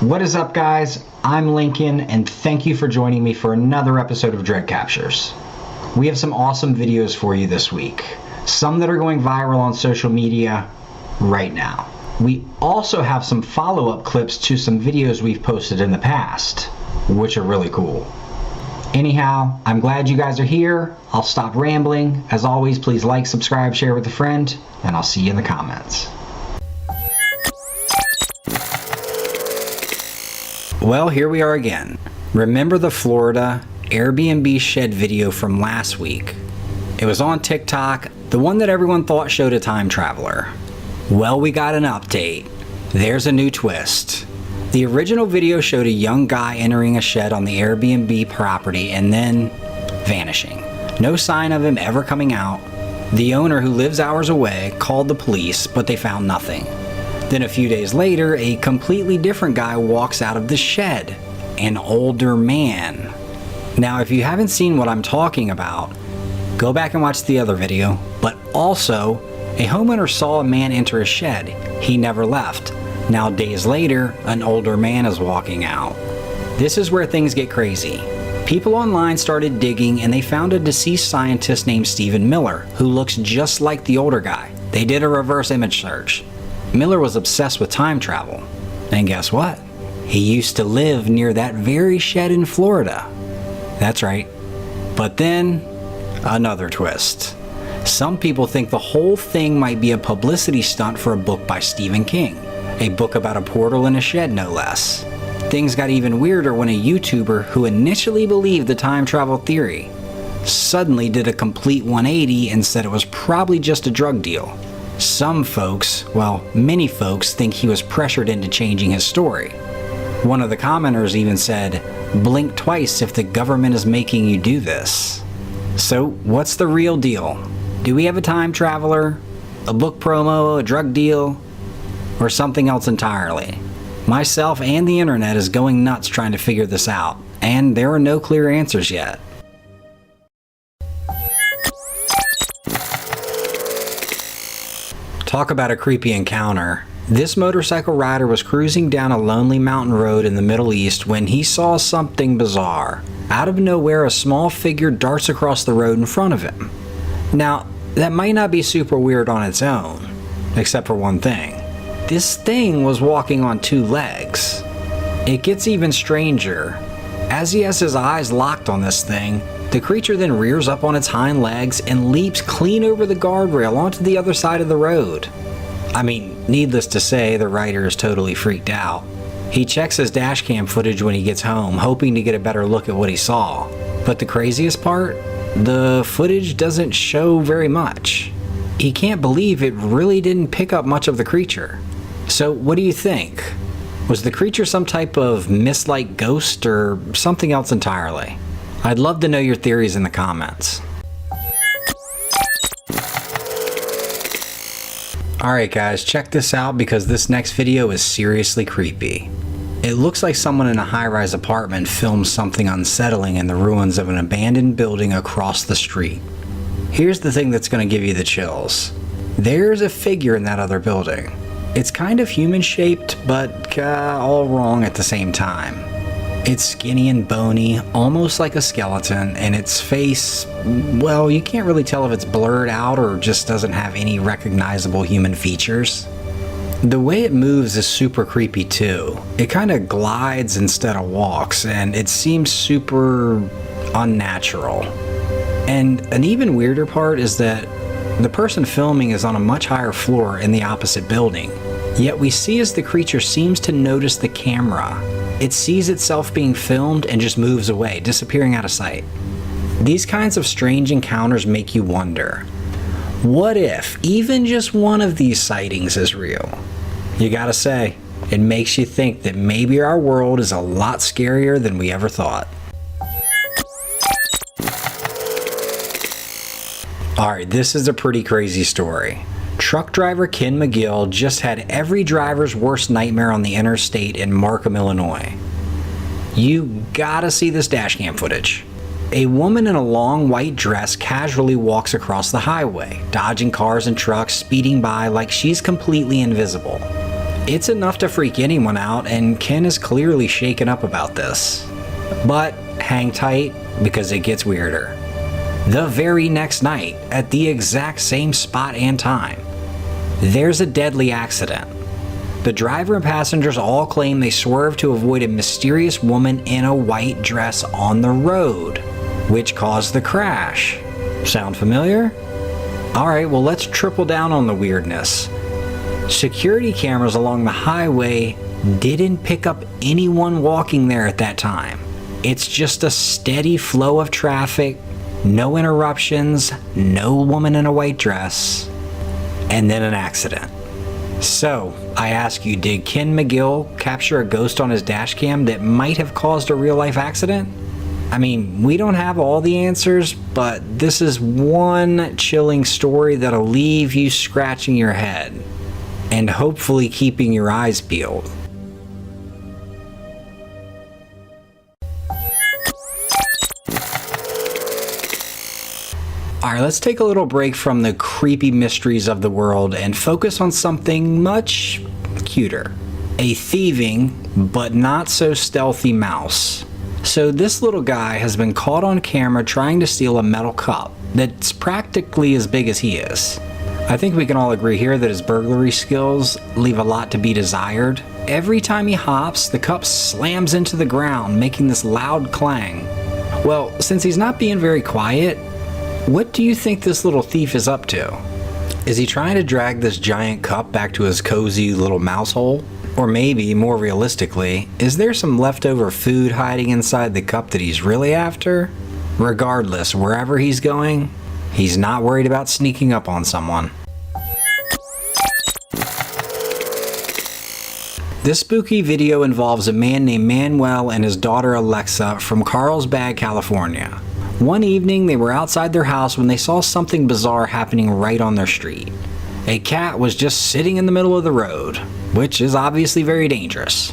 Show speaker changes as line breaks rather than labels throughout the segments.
What is up, guys? I'm Lincoln, and thank you for joining me for another episode of Dread Captures. We have some awesome videos for you this week, some that are going viral on social media right now. We also have some follow-up clips to some videos we've posted in the past, which are really cool. Anyhow, I'm glad you guys are here. I'll stop rambling. As always, please like, subscribe, share with a friend, and I'll see you in the comments. Well, here we are again. Remember the Florida Airbnb shed video from last week? It was on TikTok, the one that everyone thought showed a time traveler. Well, we got an update. There's a new twist. The original video showed a young guy entering a shed on the Airbnb property and then vanishing. No sign of him ever coming out. The owner, who lives hours away, called the police, but they found nothing. Then a few days later, a completely different guy walks out of the shed. An older man. Now, if you haven't seen what I'm talking about, go back and watch the other video. But also, a homeowner saw a man enter a shed. He never left. Now, days later, an older man is walking out. This is where things get crazy. People online started digging and they found a deceased scientist named Stephen Miller, who looks just like the older guy. They did a reverse image search. Miller was obsessed with time travel. And guess what? He used to live near that very shed in Florida. That's right. But then, another twist. Some people think the whole thing might be a publicity stunt for a book by Stephen King. A book about a portal in a shed, no less. Things got even weirder when a YouTuber who initially believed the time travel theory suddenly did a complete 180 and said it was probably just a drug deal. Some folks, well, many folks, think he was pressured into changing his story. One of the commenters even said, "Blink twice if the government is making you do this." So, what's the real deal? Do we have a time traveler, a book promo, a drug deal, or something else entirely? Myself and the internet is going nuts trying to figure this out, and there are no clear answers yet. Talk about a creepy encounter. This motorcycle rider was cruising down a lonely mountain road in the Middle East when he saw something bizarre. Out of nowhere, a small figure darts across the road in front of him. Now, that might not be super weird on its own, except for one thing. This thing was walking on two legs. It gets even stranger. As he has his eyes locked on this thing, the creature then rears up on its hind legs and leaps clean over the guardrail onto the other side of the road. I mean, needless to say, the rider is totally freaked out. He checks his dashcam footage when he gets home, hoping to get a better look at what he saw. But the craziest part? The footage doesn't show very much. He can't believe it really didn't pick up much of the creature. So what do you think? Was the creature some type of mist-like ghost or something else entirely? I'd love to know your theories in the comments. Alright guys, check this out because this next video is seriously creepy. It looks like someone in a high-rise apartment filmed something unsettling in the ruins of an abandoned building across the street. Here's the thing that's going to give you the chills. There's a figure in that other building. It's kind of human-shaped, but all wrong at the same time. It's skinny and bony, almost like a skeleton, and its face, well, you can't really tell if it's blurred out or just doesn't have any recognizable human features. The way it moves is super creepy too. It kind of glides instead of walks, and it seems super unnatural. And an even weirder part is that the person filming is on a much higher floor in the opposite building. Yet we see as the creature seems to notice the camera. It sees itself being filmed and just moves away, disappearing out of sight. These kinds of strange encounters make you wonder, what if even just one of these sightings is real? You gotta say, it makes you think that maybe our world is a lot scarier than we ever thought. Alright, this is a pretty crazy story. Truck driver Ken McGill just had every driver's worst nightmare on the interstate in Markham, Illinois. You gotta see this dashcam footage. A woman in a long white dress casually walks across the highway, dodging cars and trucks speeding by like she's completely invisible. It's enough to freak anyone out, and Ken is clearly shaken up about this. But hang tight, because it gets weirder. The very next night, at the exact same spot and time, there's a deadly accident. The driver and passengers all claim they swerved to avoid a mysterious woman in a white dress on the road, which caused the crash. Sound familiar? Alright, well, let's triple down on the weirdness. Security cameras along the highway didn't pick up anyone walking there at that time. It's just a steady flow of traffic, no interruptions, no woman in a white dress, and then an accident. So, I ask you, did Ken McGill capture a ghost on his dash cam that might have caused a real-life accident? I mean, we don't have all the answers, but this is one chilling story that'll leave you scratching your head, and hopefully keeping your eyes peeled. Alright, let's take a little break from the creepy mysteries of the world and focus on something much cuter. A thieving, but not so stealthy mouse. So this little guy has been caught on camera trying to steal a metal cup that's practically as big as he is. I think we can all agree here that his burglary skills leave a lot to be desired. Every time he hops, the cup slams into the ground, making this loud clang. Well, since he's not being very quiet, what do you think this little thief is up to? Is he trying to drag this giant cup back to his cozy little mouse hole? Or maybe, more realistically, is there some leftover food hiding inside the cup that he's really after? Regardless, wherever he's going, he's not worried about sneaking up on someone. This spooky video involves a man named Manuel and his daughter Alexa from Carlsbad, California. One evening, they were outside their house when they saw something bizarre happening right on their street. A cat was just sitting in the middle of the road, which is obviously very dangerous.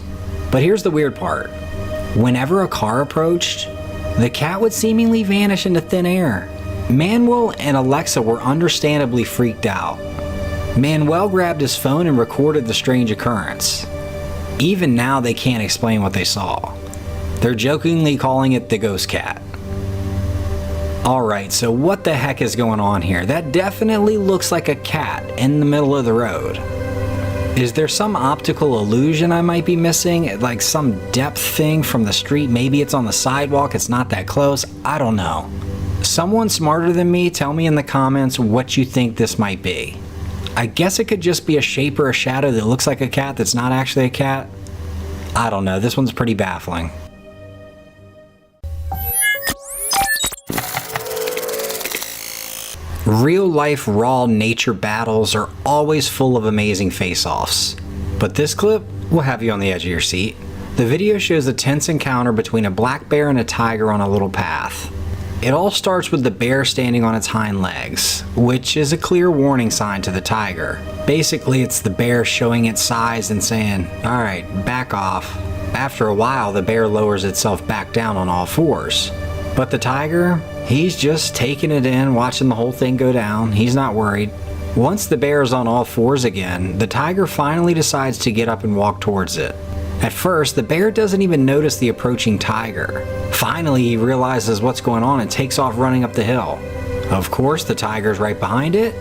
But here's the weird part. Whenever a car approached, the cat would seemingly vanish into thin air. Manuel and Alexa were understandably freaked out. Manuel grabbed his phone and recorded the strange occurrence. Even now, they can't explain what they saw. They're jokingly calling it the ghost cat. Alright, so what the heck is going on here? That definitely looks like a cat in the middle of the road. Is there some optical illusion I might be missing? Like some depth thing from the street? Maybe it's on the sidewalk, it's not that close? I don't know. Someone smarter than me, tell me in the comments what you think this might be. I guess it could just be a shape or a shadow that looks like a cat that's not actually a cat. I don't know, this one's pretty baffling. Real-life raw nature battles are always full of amazing face-offs. But this clip will have you on the edge of your seat. The video shows a tense encounter between a black bear and a tiger on a little path. It all starts with the bear standing on its hind legs, which is a clear warning sign to the tiger. Basically, it's the bear showing its size and saying, "Alright, back off." After a while, the bear lowers itself back down on all fours. But the tiger, he's just taking it in, watching the whole thing go down. He's not worried. Once the bear is on all fours again, the tiger finally decides to get up and walk towards it. At first, the bear doesn't even notice the approaching tiger. Finally, he realizes what's going on and takes off running up the hill. Of course, the tiger's right behind it.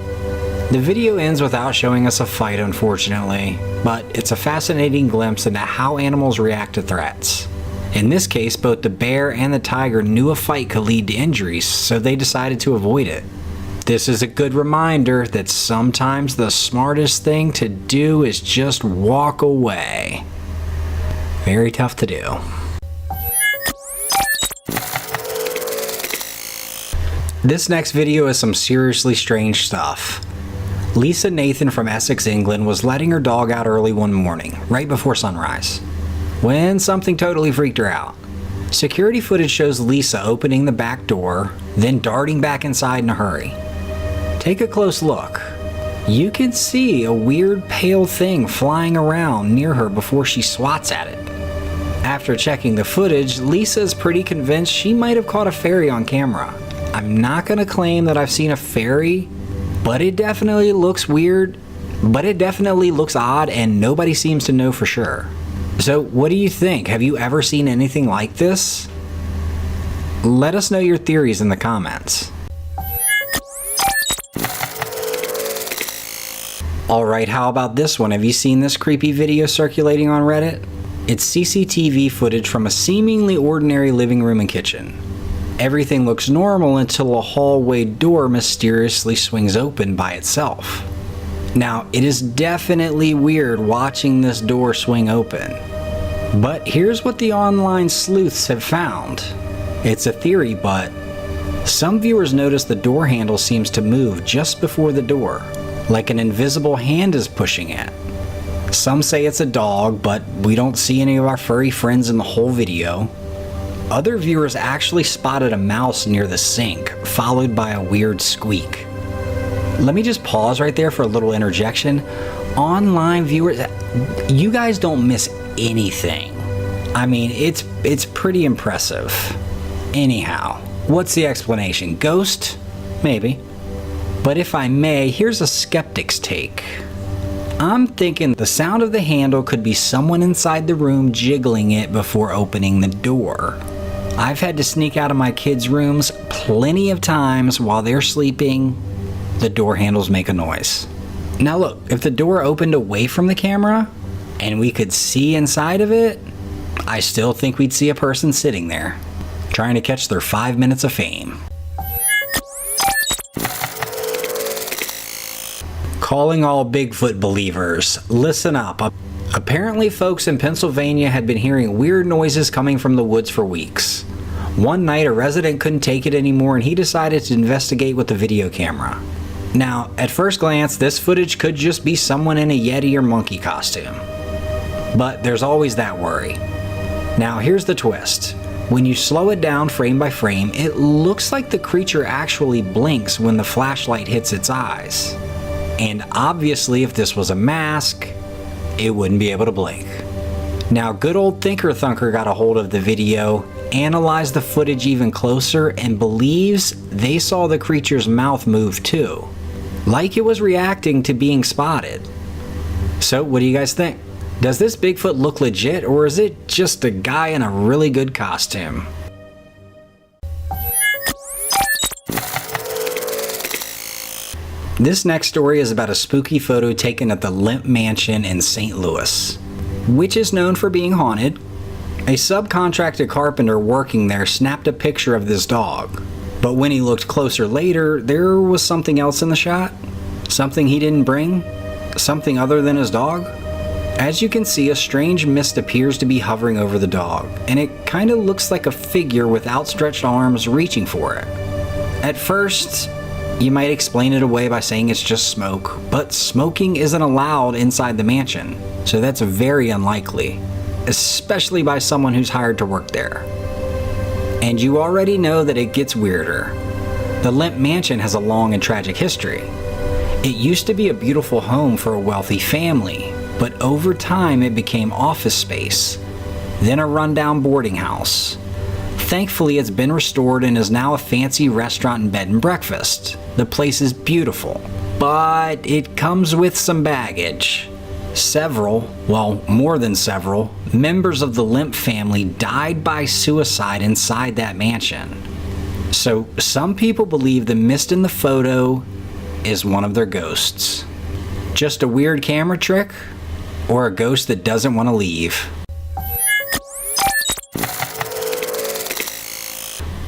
The video ends without showing us a fight, unfortunately, but it's a fascinating glimpse into how animals react to threats. In this case, both the bear and the tiger knew a fight could lead to injuries, so they decided to avoid it. This is a good reminder that sometimes the smartest thing to do is just walk away. Very tough to do. This next video is some seriously strange stuff. Lisa Nathan from Essex, England was letting her dog out early one morning, right before sunrise, when something totally freaked her out. Security footage shows Lisa opening the back door, then darting back inside in a hurry. Take a close look. You can see a weird pale thing flying around near her before she swats at it. After checking the footage, Lisa is pretty convinced she might have caught a fairy on camera. I'm not going to claim that I've seen a fairy, but it definitely looks weird, but it definitely looks odd and nobody seems to know for sure. So what do you think? Have you ever seen anything like this? Let us know your theories in the comments. Alright, how about this one? Have you seen this creepy video circulating on Reddit? It's CCTV footage from a seemingly ordinary living room and kitchen. Everything looks normal until a hallway door mysteriously swings open by itself. Now, it is definitely weird watching this door swing open. But here's what the online sleuths have found. It's a theory, but some viewers notice the door handle seems to move just before the door, like an invisible hand is pushing it. Some say it's a dog, but we don't see any of our furry friends in the whole video. Other viewers actually spotted a mouse near the sink, followed by a weird squeak. Let me just pause right there for a little interjection. Online viewers, you guys don't miss anything. I mean, it's pretty impressive. Anyhow, what's the explanation? Ghost? Maybe. But if I may, here's a skeptic's take. I'm thinking the sound of the handle could be someone inside the room jiggling it before opening the door. I've had to sneak out of my kids' rooms plenty of times while they're sleeping. The door handles make a noise. Now look, if the door opened away from the camera and we could see inside of it, I still think we'd see a person sitting there, trying to catch their 5 minutes of fame. Calling all Bigfoot believers, listen up. Apparently folks in Pennsylvania had been hearing weird noises coming from the woods for weeks. One night a resident couldn't take it anymore and he decided to investigate with the video camera. Now, at first glance, this footage could just be someone in a Yeti or monkey costume. But there's always that worry. Now here's the twist. When you slow it down frame by frame, it looks like the creature actually blinks when the flashlight hits its eyes. And obviously if this was a mask, it wouldn't be able to blink. Now good old Thinker Thunker got a hold of the video, analyzed the footage even closer, and believes they saw the creature's mouth move too, like it was reacting to being spotted. So what do you guys think? Does this Bigfoot look legit, or is it just a guy in a really good costume? This next story is about a spooky photo taken at the Limp Mansion in St. Louis, which is known for being haunted. A subcontracted carpenter working there snapped a picture of this dog, but when he looked closer later, there was something else in the shot. Something he didn't bring? Something other than his dog? As you can see, a strange mist appears to be hovering over the dog, and it kind of looks like a figure with outstretched arms reaching for it. At first, you might explain it away by saying it's just smoke, but smoking isn't allowed inside the mansion, so that's very unlikely, especially by someone who's hired to work there. And you already know that it gets weirder. The Limp Mansion has a long and tragic history. It used to be a beautiful home for a wealthy family, but over time it became office space, then a rundown boarding house. Thankfully, it's been restored and is now a fancy restaurant and bed and breakfast. The place is beautiful, but it comes with some baggage. Several, well, more than several, members of the Limp family died by suicide inside that mansion. So some people believe the mist in the photo is one of their ghosts. Just a weird camera trick, or a ghost that doesn't want to leave.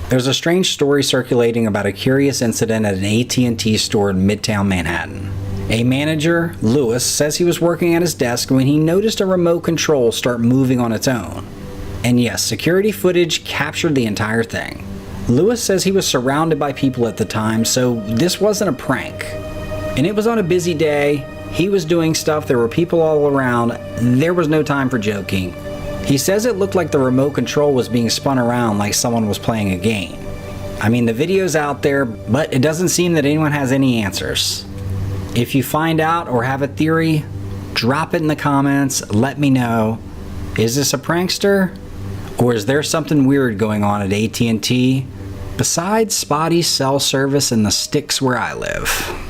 There's a strange story circulating about a curious incident at an AT&T store in Midtown Manhattan. A manager, Lewis, says he was working at his desk when he noticed a remote control start moving on its own. And yes, security footage captured the entire thing. Lewis says he was surrounded by people at the time, so this wasn't a prank. And it was on a busy day, he was doing stuff, there were people all around, there was no time for joking. He says it looked like the remote control was being spun around like someone was playing a game. I mean, the video's out there, but it doesn't seem that anyone has any answers. If you find out or have a theory, drop it in the comments, let me know. Is this a prankster? Or is there something weird going on at AT&T besides spotty cell service in the sticks where I live?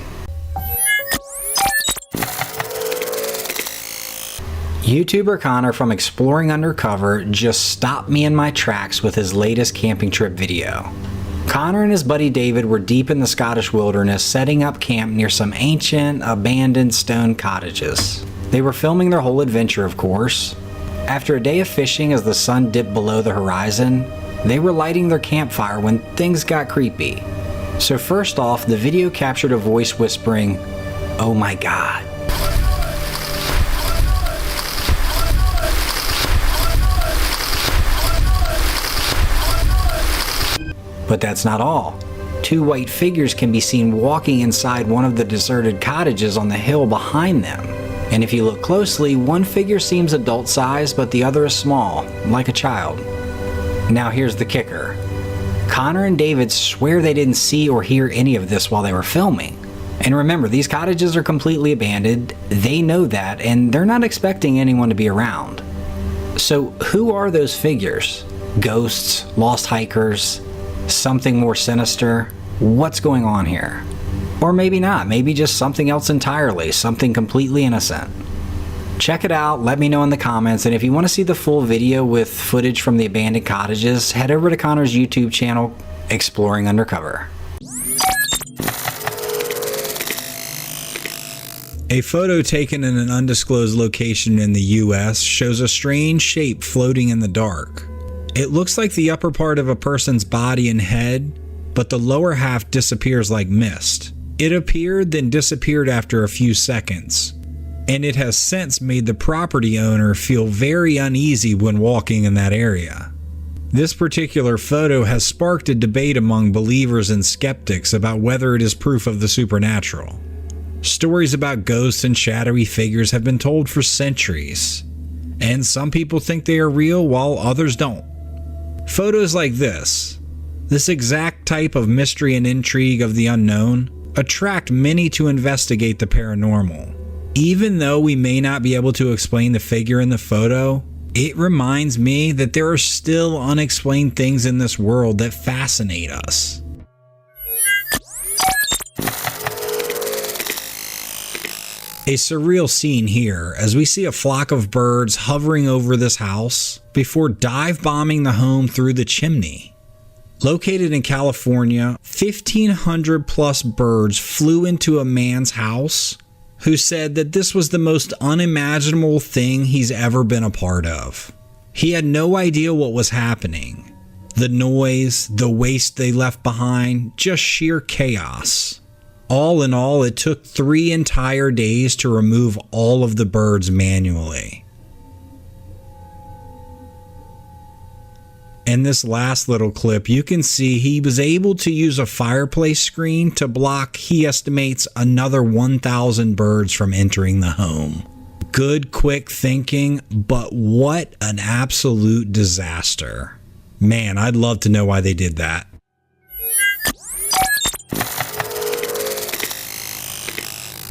YouTuber Connor from Exploring Undercover just stopped me in my tracks with his latest camping trip video. Connor and his buddy David were deep in the Scottish wilderness setting up camp near some ancient, abandoned stone cottages. They were filming their whole adventure, of course. After a day of fishing as the sun dipped below the horizon, they were lighting their campfire when things got creepy. So first off, the video captured a voice whispering, "Oh my God." But that's not all. Two white figures can be seen walking inside one of the deserted cottages on the hill behind them. And if you look closely, one figure seems adult-sized, but the other is small, like a child. Now here's the kicker. Connor and David swear they didn't see or hear any of this while they were filming. And remember, these cottages are completely abandoned, they know that, and they're not expecting anyone to be around. So who are those figures? Ghosts? Lost hikers? Something more sinister? What's going on here? Or maybe not, maybe just something else entirely, something completely innocent. Check it out, let me know in the comments, and if you want to see the full video with footage from the abandoned cottages, head over to Connor's YouTube channel, Exploring Undercover. A photo taken in an undisclosed location in the US shows a strange shape floating in the dark. It looks like the upper part of a person's body and head, but the lower half disappears like mist. It appeared then disappeared after a few seconds, and it has since made the property owner feel very uneasy when walking in that area. This particular photo has sparked a debate among believers and skeptics about whether it is proof of the supernatural. Stories about ghosts and shadowy figures have been told for centuries, and some people think they are real while others don't. Photos like this exact type of mystery and intrigue of the unknown, attract many to investigate the paranormal. Even though we may not be able to explain the figure in the photo, it reminds me that there are still unexplained things in this world that fascinate us. A surreal scene here as we see a flock of birds hovering over this house before dive bombing the home through the chimney. Located in California, 1,500 plus birds flew into a man's house who said that this was the most unimaginable thing he's ever been a part of. He had no idea what was happening. The noise, the waste they left behind, just sheer chaos. All in all, it took 3 entire days to remove all of the birds manually. In this last little clip, you can see he was able to use a fireplace screen to block, he estimates, another 1,000 birds from entering the home. Good, quick thinking, but what an absolute disaster. Man, I'd love to know why they did that.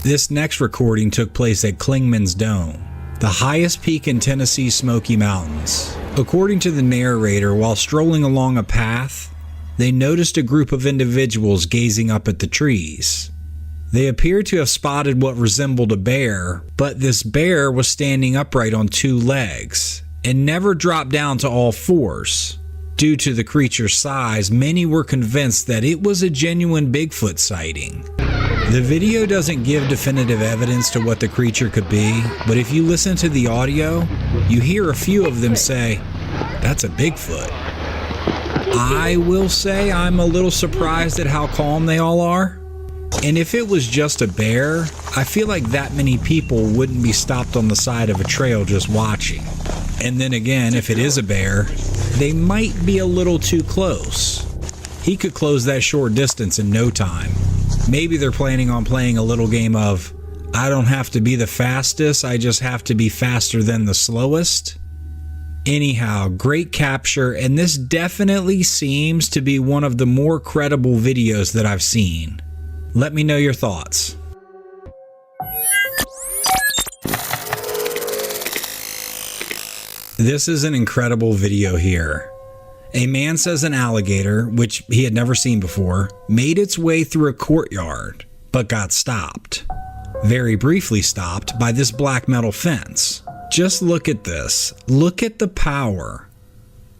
This next recording took place at Clingman's Dome, the highest peak in Tennessee's Smoky Mountains. According to the narrator, while strolling along a path, they noticed a group of individuals gazing up at the trees. They appeared to have spotted what resembled a bear, but this bear was standing upright on 2 legs and never dropped down to all 4s. Due to the creature's size, many were convinced that it was a genuine Bigfoot sighting. The video doesn't give definitive evidence to what the creature could be, but if you listen to the audio, you hear a few of them say, "That's a Bigfoot." I will say I'm a little surprised at how calm they all are. And if it was just a bear, I feel like that many people wouldn't be stopped on the side of a trail just watching. And then again, if it is a bear, they might be a little too close. He could close that short distance in no time. Maybe they're planning on playing a little game of, I don't have to be the fastest, I just have to be faster than the slowest. Anyhow, great capture, and this definitely seems to be one of the more credible videos that I've seen. Let me know your thoughts. This is an incredible video here. A man says an alligator, which he had never seen before, made its way through a courtyard, but got stopped. Very briefly stopped by this black metal fence. Just look at this. Look at the power.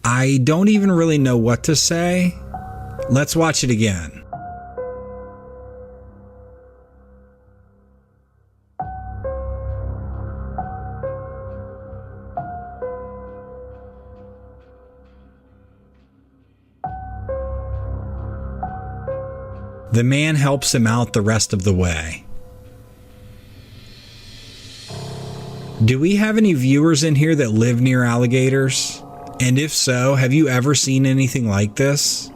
I don't even really know what to say. Let's watch it again. The man helps him out the rest of the way. Do we have any viewers in here that live near alligators? And if so, have you ever seen anything like this?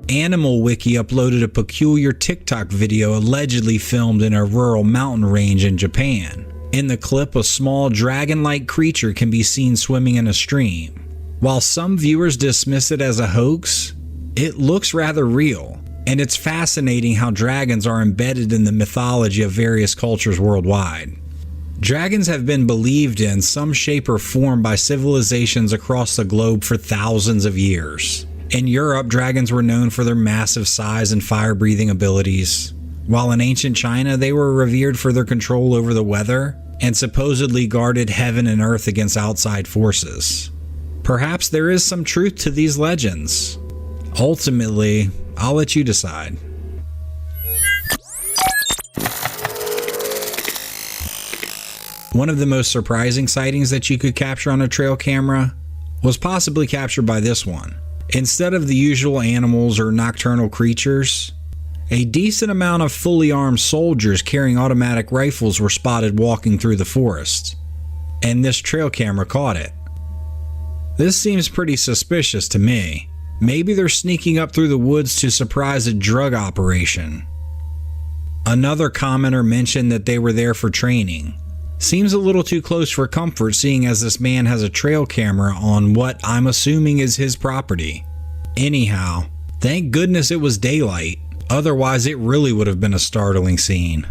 Animal Wiki uploaded a peculiar TikTok video allegedly filmed in a rural mountain range in Japan. In the clip, a small dragon-like creature can be seen swimming in a stream. While some viewers dismiss it as a hoax, it looks rather real, and it's fascinating how dragons are embedded in the mythology of various cultures worldwide. Dragons have been believed in some shape or form by civilizations across the globe for thousands of years. In Europe, dragons were known for their massive size and fire-breathing abilities, while in ancient China, they were revered for their control over the weather and supposedly guarded heaven and earth against outside forces. Perhaps there is some truth to these legends. Ultimately, I'll let you decide. One of the most surprising sightings that you could capture on a trail camera was possibly captured by this one. Instead of the usual animals or nocturnal creatures, a decent amount of fully armed soldiers carrying automatic rifles were spotted walking through the forest, and this trail camera caught it. This seems pretty suspicious to me. Maybe they're sneaking up through the woods to surprise a drug operation. Another commenter mentioned that they were there for training. Seems a little too close for comfort, seeing as this man has a trail camera on what I'm assuming is his property. Anyhow, thank goodness it was daylight. Otherwise, it really would have been a startling scene.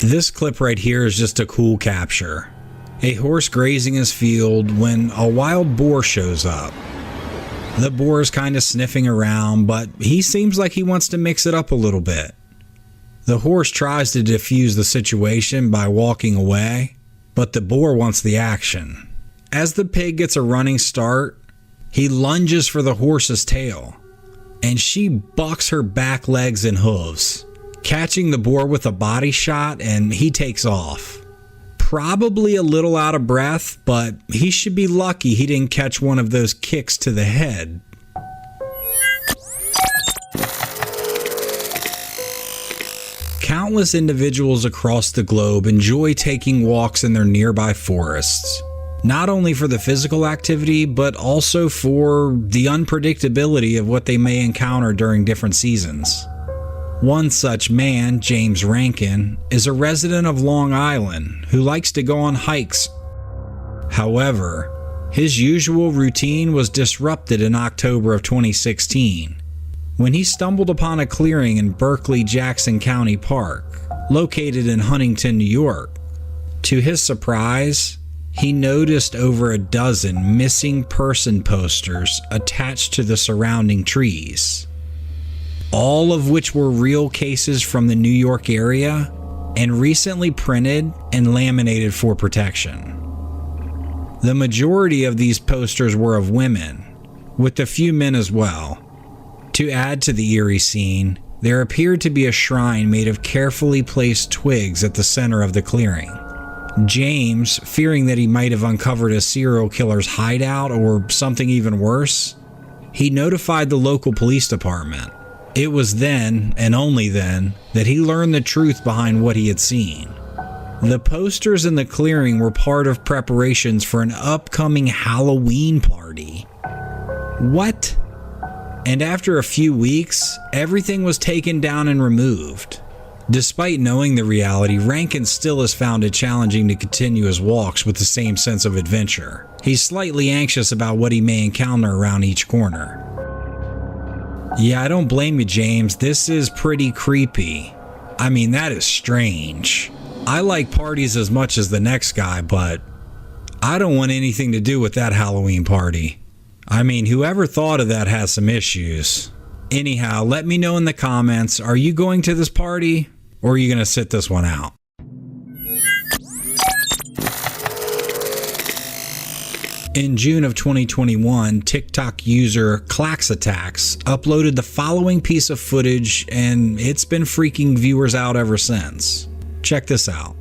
This clip right here is just a cool capture. A horse grazing his field when a wild boar shows up. The boar is kind of sniffing around, but he seems like he wants to mix it up a little bit. The horse tries to defuse the situation by walking away, but the boar wants the action. As the pig gets a running start, he lunges for the horse's tail, and she bucks her back legs and hooves, catching the boar with a body shot, and he takes off. Probably a little out of breath, but he should be lucky he didn't catch one of those kicks to the head. Countless individuals across the globe enjoy taking walks in their nearby forests, not only for the physical activity, but also for the unpredictability of what they may encounter during different seasons. One such man, James Rankin, is a resident of Long Island who likes to go on hikes. However, his usual routine was disrupted in October of 2016 when he stumbled upon a clearing in Berkeley-Jackson County Park, located in Huntington, New York. To his surprise, he noticed over a dozen missing person posters attached to the surrounding trees, all of which were real cases from the New York area and recently printed and laminated for protection. The majority of these posters were of women, with a few men as well. To add to the eerie scene, there appeared to be a shrine made of carefully placed twigs at the center of the clearing. James, fearing that he might have uncovered a serial killer's hideout or something even worse, he notified the local police department. It was then, and only then, that he learned the truth behind what he had seen. The posters in the clearing were part of preparations for an upcoming Halloween party. What? And after a few weeks, everything was taken down and removed. Despite knowing the reality, Rankin still has found it challenging to continue his walks with the same sense of adventure. He's slightly anxious about what he may encounter around each corner. Yeah, I don't blame you, James. This is pretty creepy. I mean, that is strange. I like parties as much as the next guy, but I don't want anything to do with that Halloween party.
I mean, whoever thought of that has some issues. Anyhow, let me know in the comments, are you going to this party or are you going to sit this one out? In June of 2021, TikTok user Claxatax uploaded the following piece of footage, and it's been freaking viewers out ever since. Check this out.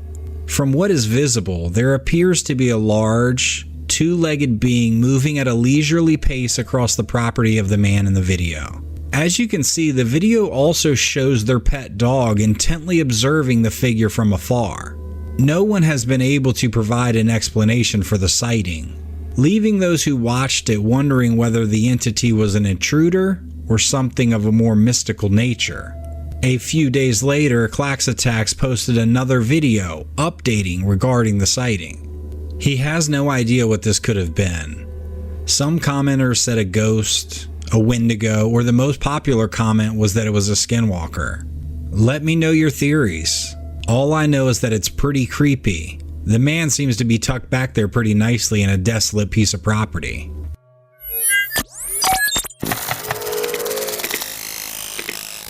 From what is visible, there appears to be a large, two-legged being moving at a leisurely pace across the property of the man in the video. As you can see, the video also shows their pet dog intently observing the figure from afar. No one has been able to provide an explanation for the sighting, leaving those who watched it wondering whether the entity was an intruder or something of a more mystical nature. A few days later, Claxatax posted another video updating regarding the sighting. He has no idea what this could have been. Some commenters said a ghost, a wendigo, or the most popular comment was that it was a skinwalker. Let me know your theories. All I know is that it's pretty creepy. The man seems to be tucked back there pretty nicely in a desolate piece of property.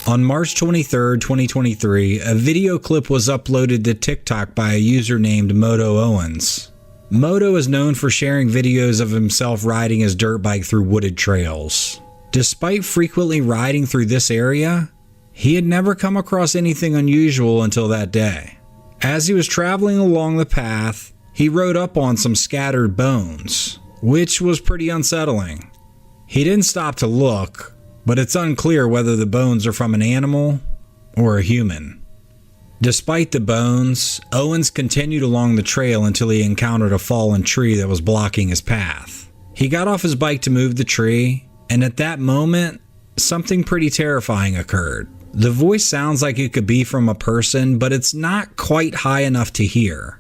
On March 23, 2023, a video clip was uploaded to TikTok by a user named Moto Owens. Moto is known for sharing videos of himself riding his dirt bike through wooded trails. Despite frequently riding through this area, he had never come across anything unusual until that day. As he was traveling along the path, he rode up on some scattered bones, which was pretty unsettling. He didn't stop to look, but it's unclear whether the bones are from an animal or a human. Despite the bones, Owens continued along the trail until he encountered a fallen tree that was blocking his path. He got off his bike to move the tree, and at that moment, something pretty terrifying occurred. The voice sounds like it could be from a person, but it's not quite high enough to hear.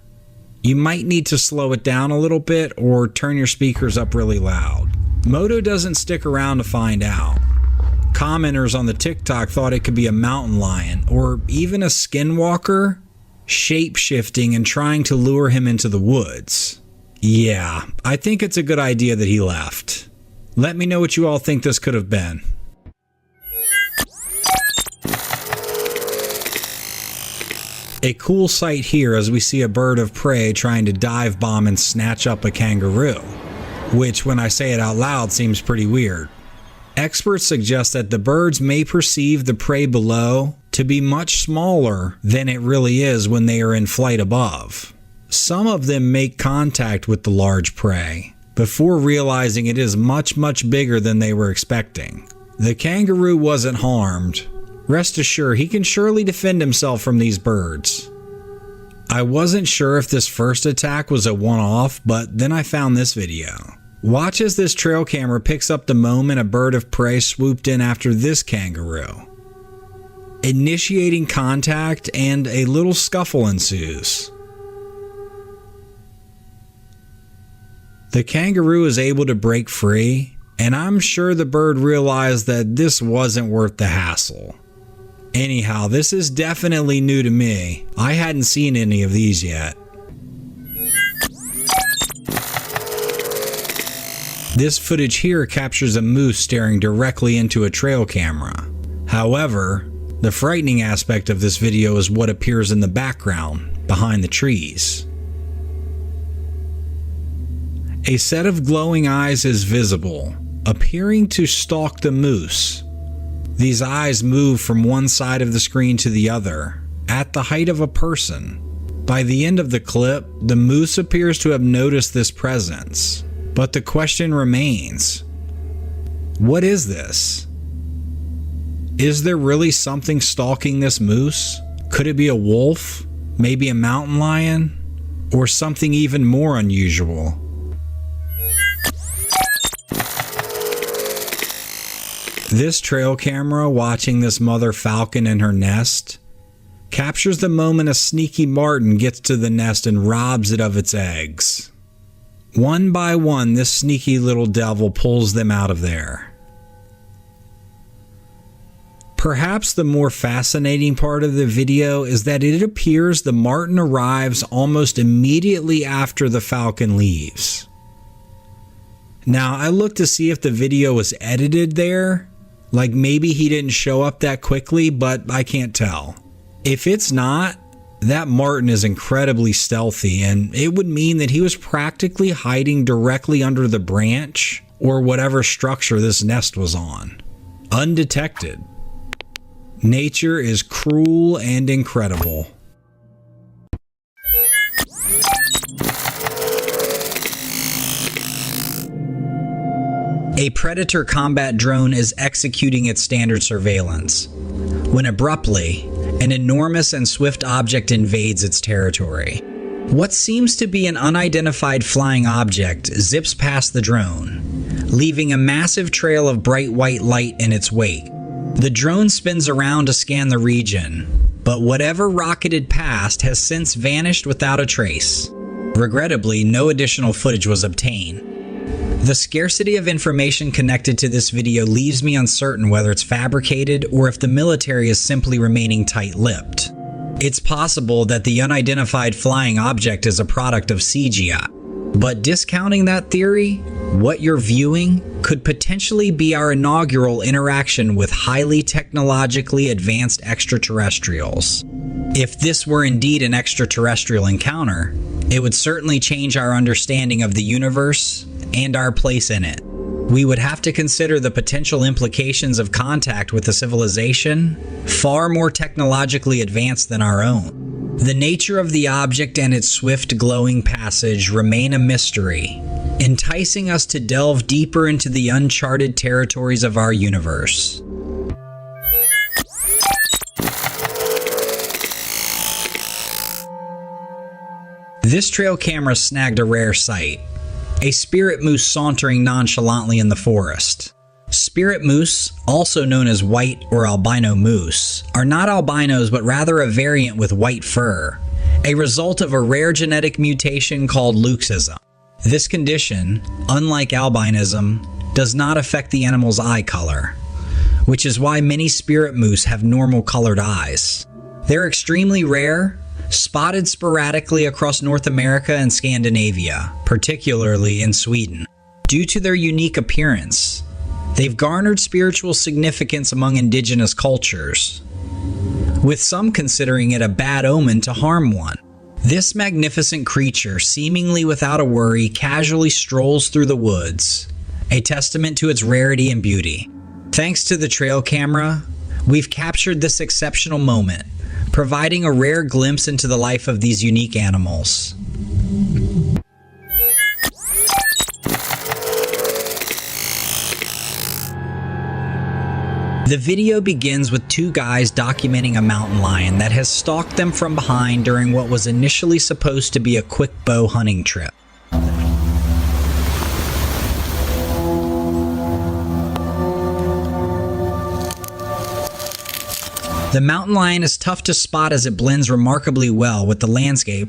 You might need to slow it down a little bit or turn your speakers up really loud. Moto doesn't stick around to find out. Commenters on the TikTok thought it could be a mountain lion or even a skinwalker shape-shifting and trying to lure him into the woods. Yeah, I think it's a good idea that he left. Let me know what you all think this could have been. A cool sight here as we see a bird of prey trying to dive bomb and snatch up a kangaroo, which when I say it out loud seems pretty weird. Experts suggest that the birds may perceive the prey below to be much smaller than it really is when they are in flight above. Some of them make contact with the large prey before realizing it is much bigger than they were expecting. The kangaroo wasn't harmed. Rest assured, he can surely defend himself from these birds. I wasn't sure if this first attack was a one-off, but then I found this video. Watch as this trail camera picks up the moment a bird of prey swooped in after this kangaroo, initiating contact, and a little scuffle ensues. The kangaroo is able to break free, and I'm sure the bird realized that this wasn't worth the hassle. Anyhow, this is definitely new to me. I hadn't seen any of these yet. This footage here captures a moose staring directly into a trail camera. However, the frightening aspect of this video is what appears in the background, behind the trees. A set of glowing eyes is visible, appearing to stalk the moose. These eyes move from one side of the screen to the other, at the height of a person. By the end of the clip, the moose appears to have noticed this presence. But the question remains, what is this? Is there really something stalking this moose? Could it be a wolf? Maybe a mountain lion? Or something even more unusual? This trail camera watching this mother falcon in her nest captures the moment a sneaky marten gets to the nest and robs it of its eggs. One by one, this sneaky little devil pulls them out of there. Perhaps the more fascinating part of the video is that it appears the marten arrives almost immediately after the falcon leaves. Now, I looked to see if the video was edited there, like maybe he didn't show up that quickly, but I can't tell. If it's not, that martin is incredibly stealthy, and it would mean that he was practically hiding directly under the branch or whatever structure this nest was on, undetected. Nature is cruel and incredible. A predator combat drone is executing its standard surveillance when abruptly, an enormous and swift object invades its territory. What seems to be an unidentified flying object zips past the drone, leaving a massive trail of bright white light in its wake. The drone spins around to scan the region, but whatever rocketed past has since vanished without a trace. Regrettably, no additional footage was obtained. The scarcity of information connected to this video leaves me uncertain whether it's fabricated or if the military is simply remaining tight-lipped. It's possible that the unidentified flying object is a product of CGI, but discounting that theory, what you're viewing could potentially be our inaugural interaction with highly technologically advanced extraterrestrials. If this were indeed an extraterrestrial encounter, it would certainly change our understanding of the universe and our place in it. We would have to consider the potential implications of contact with a civilization far more technologically advanced than our own. The nature of the object and its swift glowing passage remain a mystery, enticing us to delve deeper into the uncharted territories of our universe. This trail camera snagged a rare sight. A spirit moose sauntering nonchalantly in the forest. Spirit moose, also known as white or albino moose, are not albinos but rather a variant with white fur, a result of a rare genetic mutation called lurksism. This condition, unlike albinism, does not affect the animal's eye color, which is why many spirit moose have normal colored eyes. They're extremely rare, spotted sporadically across North America and Scandinavia, particularly in Sweden. Due to their unique appearance, they've garnered spiritual significance among indigenous cultures, with some considering it a bad omen to harm one. This magnificent creature, seemingly without a worry, casually strolls through the woods, a testament to its rarity and beauty. Thanks to the trail camera, we've captured this exceptional moment, providing a rare glimpse into the life of these unique animals. The video begins with two guys documenting a mountain lion that has stalked them from behind during what was initially supposed to be a quick bow hunting trip. The mountain lion is tough to spot as it blends remarkably well with the landscape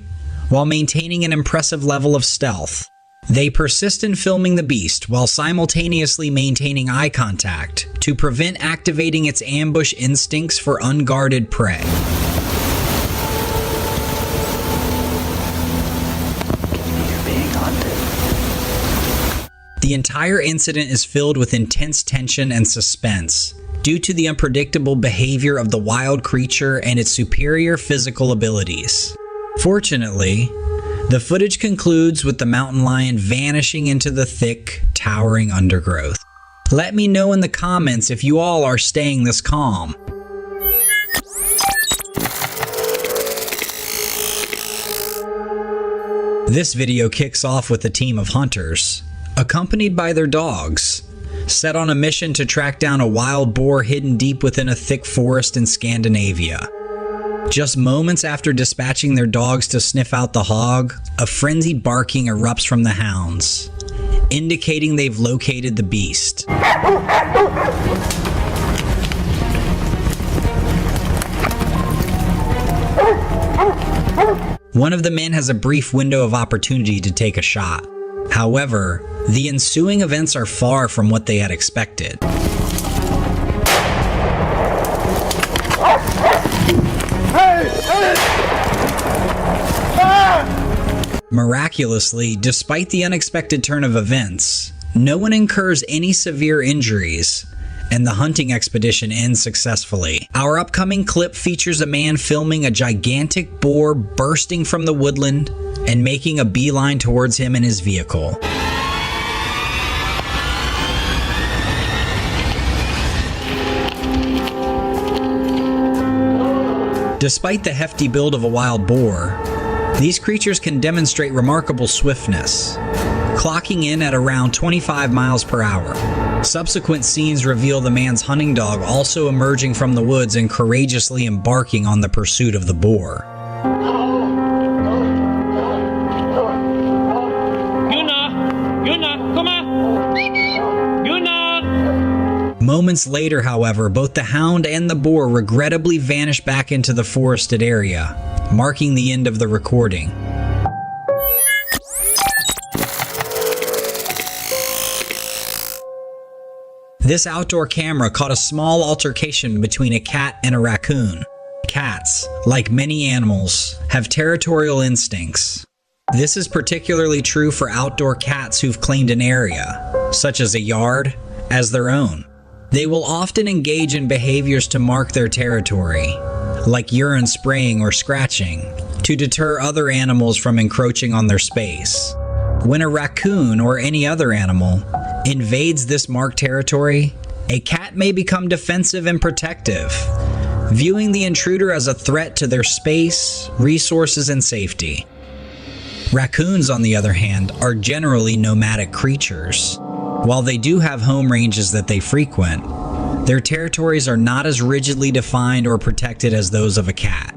while maintaining an impressive level of stealth. They persist in filming the beast while simultaneously maintaining eye contact to prevent activating its ambush instincts for unguarded prey. The entire incident is filled with intense tension and suspense due to the unpredictable behavior of the wild creature and its superior physical abilities. Fortunately, the footage concludes with the mountain lion vanishing into the thick, towering undergrowth. Let me know in the comments if you all are staying this calm. This video kicks off with a team of hunters, accompanied by their dogs, set on a mission to track down a wild boar hidden deep within a thick forest in Scandinavia. Just moments after dispatching their dogs to sniff out the hog, a frenzied barking erupts from the hounds, indicating they've located the beast. One of the men has a brief window of opportunity to take a shot. However, the ensuing events are far from what they had expected. Miraculously, despite the unexpected turn of events, no one incurs any severe injuries, and the hunting expedition ends successfully. Our upcoming clip features a man filming a gigantic boar bursting from the woodland and making a beeline towards him in his vehicle. Despite the hefty build of a wild boar, these creatures can demonstrate remarkable swiftness, clocking in at around 25 miles per hour. Subsequent scenes reveal the man's hunting dog also emerging from the woods and courageously embarking on the pursuit of the boar. Moments later, however, both the hound and the boar regrettably vanish back into the forested area, marking the end of the recording. This outdoor camera caught a small altercation between a cat and a raccoon. Cats, like many animals, have territorial instincts. This is particularly true for outdoor cats who've claimed an area, such as a yard, as their own. They will often engage in behaviors to mark their territory, like urine spraying or scratching, to deter other animals from encroaching on their space. When a raccoon or any other animal invades this marked territory, a cat may become defensive and protective, viewing the intruder as a threat to their space, resources, and safety. Raccoons, on the other hand, are generally nomadic creatures. While they do have home ranges that they frequent, their territories are not as rigidly defined or protected as those of a cat.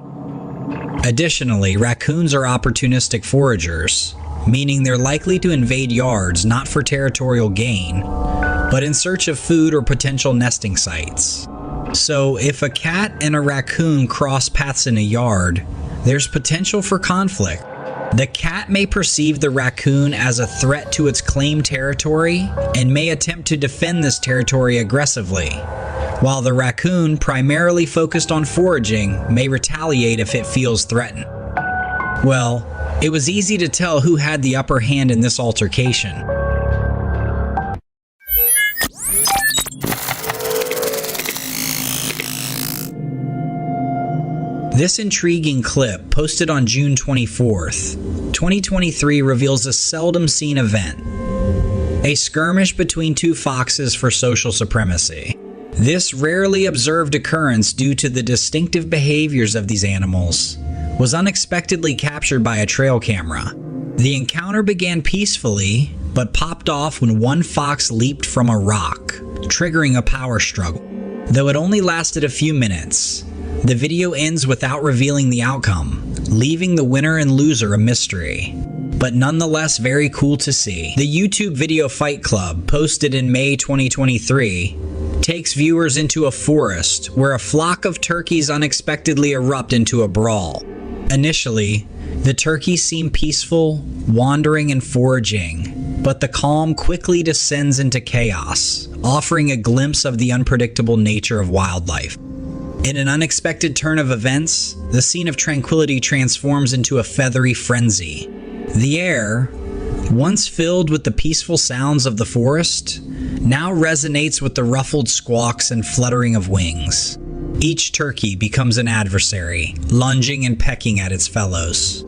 Additionally, raccoons are opportunistic foragers, meaning they're likely to invade yards not for territorial gain, but in search of food or potential nesting sites. So, if a cat and a raccoon cross paths in a yard, there's potential for conflict. The cat may perceive the raccoon as a threat to its claimed territory and may attempt to defend this territory aggressively, while the raccoon, primarily focused on foraging, may retaliate if it feels threatened. Well, it was easy to tell who had the upper hand in this altercation. This intriguing clip, posted on June 24th, 2023, reveals a seldom seen event: a skirmish between two foxes for social supremacy. This rarely observed occurrence, due to the distinctive behaviors of these animals, was unexpectedly captured by a trail camera. The encounter began peacefully, but popped off when one fox leaped from a rock, triggering a power struggle. Though it only lasted a few minutes, the video ends without revealing the outcome, leaving the winner and loser a mystery, but nonetheless very cool to see. The YouTube video Fight Club, posted in May 2023, takes viewers into a forest where a flock of turkeys unexpectedly erupt into a brawl. Initially, the turkeys seem peaceful, wandering and foraging, but the calm quickly descends into chaos, offering a glimpse of the unpredictable nature of wildlife. In an unexpected turn of events, the scene of tranquility transforms into a feathery frenzy. The air, once filled with the peaceful sounds of the forest, now resonates with the ruffled squawks and fluttering of wings. Each turkey becomes an adversary, lunging and pecking at its fellows.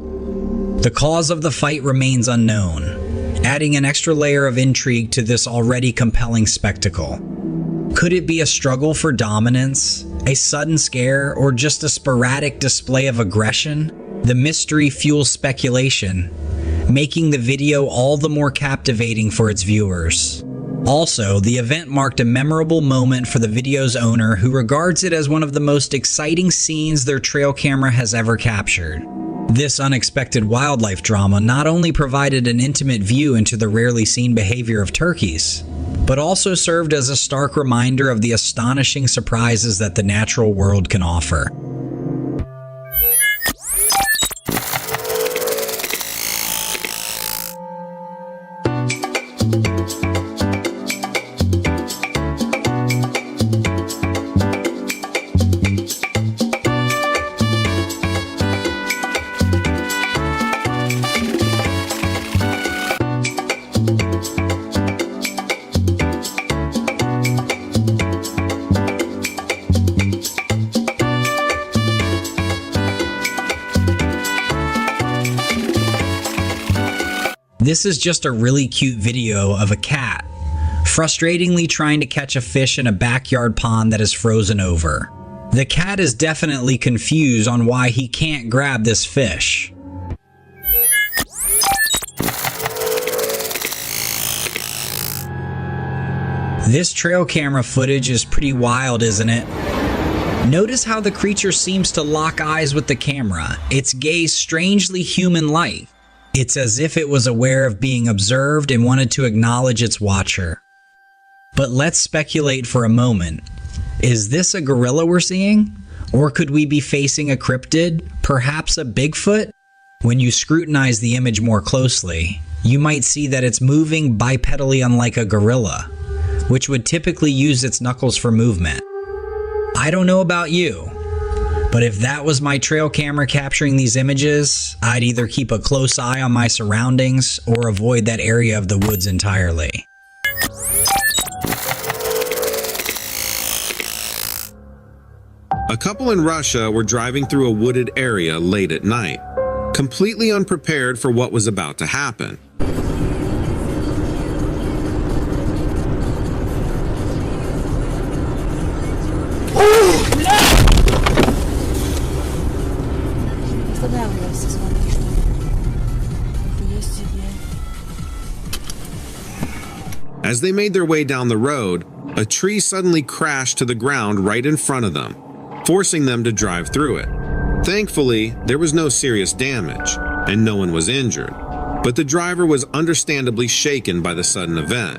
The cause of the fight remains unknown, adding an extra layer of intrigue to this already compelling spectacle. Could it be a struggle for dominance, a sudden scare, or just a sporadic display of aggression? The mystery fuels speculation, making the video all the more captivating for its viewers. Also, the event marked a memorable moment for the video's owner, who regards it as one of the most exciting scenes their trail camera has ever captured. This unexpected wildlife drama not only provided an intimate view into the rarely seen behavior of turkeys, but also served as a stark reminder of the astonishing surprises that the natural world can offer. This is just a really cute video of a cat frustratingly trying to catch a fish in a backyard pond that is frozen over. The cat is definitely confused on why he can't grab this fish. This trail camera footage is pretty wild, isn't it? Notice how the creature seems to lock eyes with the camera, its gaze strangely human-like. It's as if it was aware of being observed and wanted to acknowledge its watcher. But let's speculate for a moment. Is this a gorilla we're seeing? Or could we be facing a cryptid, perhaps a Bigfoot? When you scrutinize the image more closely, you might see that it's moving bipedally unlike a gorilla, which would typically use its knuckles for movement. I don't know about you, but if that was my trail camera capturing these images, I'd either keep a close eye on my surroundings or avoid that area of the woods entirely.
A couple in Russia were driving through a wooded area late at night, completely unprepared for what was about to happen. As they made their way down the road, a tree suddenly crashed to the ground right in front of them, forcing them to drive through it. Thankfully, there was no serious damage, and no one was injured, but the driver was understandably shaken by the sudden event.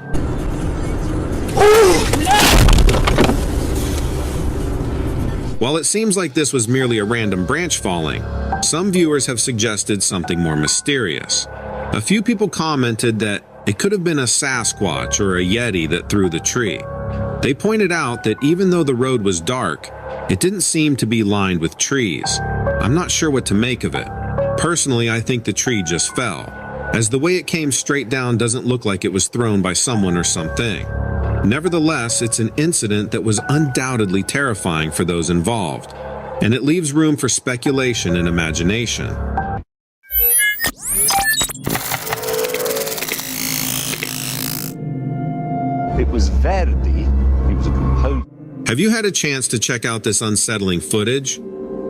While it seems like this was merely a random branch falling, some viewers have suggested something more mysterious. A few people commented that it could have been a Sasquatch or a Yeti that threw the tree. They pointed out that even though the road was dark, it didn't seem to be lined with trees. I'm not sure what to make of it. Personally, I think the tree just fell, as the way it came straight down doesn't look like it was thrown by someone or something. Nevertheless, it's an incident that was undoubtedly terrifying for those involved, and it leaves room for speculation and imagination.
It was Verdi, he was a composer.
Have you had a chance to check out this unsettling footage?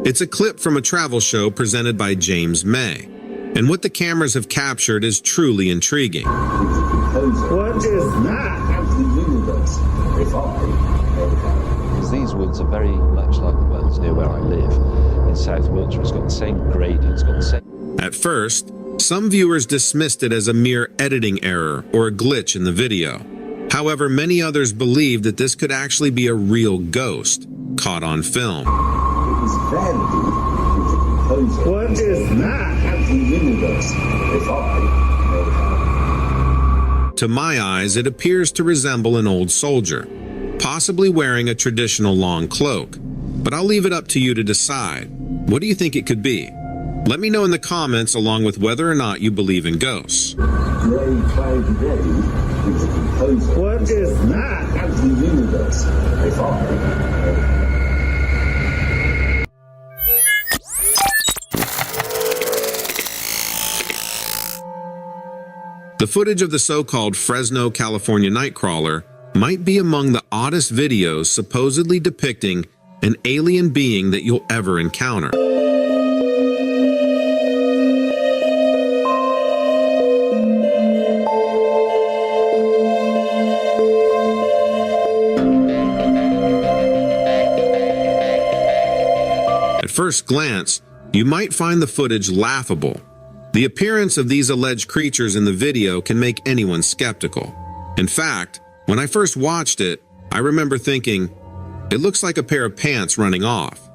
It's a clip from a travel show presented by James May, and what the cameras have captured is truly intriguing.
What is that? Because these woods are very much like the ones near where I live in South Wiltshire. It's got the same gradient, it's got the same...
At first, some viewers dismissed it as a mere editing error or a glitch in the video. However, many others believe that this could actually be a real ghost caught on film.
What is that?
To my eyes, it appears to resemble an old soldier, possibly wearing a traditional long cloak. But I'll leave it up to you to decide. What do you think it could be? Let me know in the comments along with whether or not you believe in ghosts.
What is that?
The footage of the so-called Fresno, California nightcrawler might be among the oddest videos supposedly depicting an alien being that you'll ever encounter. At first glance, you might find the footage laughable. The appearance of these alleged creatures in the video can make anyone skeptical. In fact, when I first watched it, I remember thinking, it looks like a pair of pants running off.